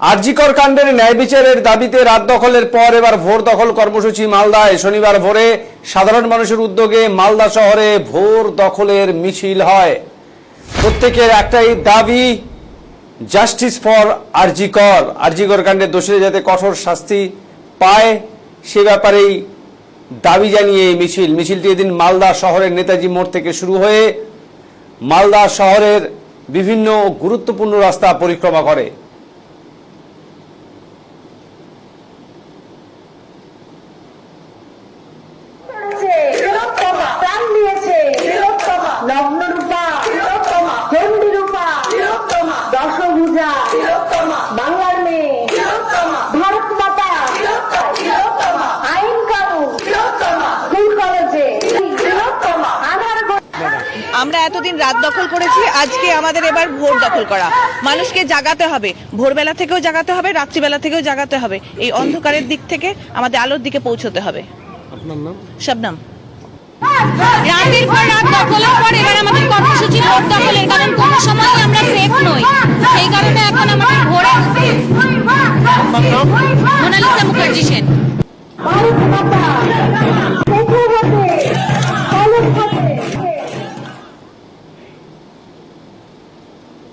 আরজিকর কাণ্ডের ন্যায় বিচারের দাবিতে রাত দখলের পর এবার ভোর দখল কর্মসূচি মালদায়। শনিবার ভোরে সাধারণ মানুষের উদ্যোগে মালদা শহরে ভোর দখলের মিছিল হয়। প্রত্যেকের একটাই দাবি, জাস্টিস ফর আরজিকর। আরজিকর কাণ্ডের দোষীরা যাতে কঠোর শাস্তি পায় সে ব্যাপারেই দাবি জানিয়ে এই মিছিলটি এদিন মালদা শহরের নেতাজি মোড় থেকে শুরু হয়ে মালদা শহরের বিভিন্ন গুরুত্বপূর্ণ রাস্তা পরিক্রমা করে। বাংলার মেয়ে, ভারত মাতা, আইন কানুন, স্কুল কলেজে, আমরা এতদিন রাত দখল করেছি, আজকে আমাদের এবার ভোর দখল করা। মানুষকে জাগাতে হবে, ভোরবেলা থেকেও জাগাতে হবে, রাত্রিবেলা থেকেও জাগাতে হবে। এই অন্ধকারের দিক থেকে আমাদের আলোর দিকে পৌঁছতে হবে। আপনার নাম? শবনম। রাতের পর রাত দখলের পর এবার আমাদের কর্মসূচি ভোর দখলের, কারণ কোনো সময় আমরা সেফ নই। সেই কারণে এখন আমাদের ভোরে মোনালিসা মুখার্জি সেন।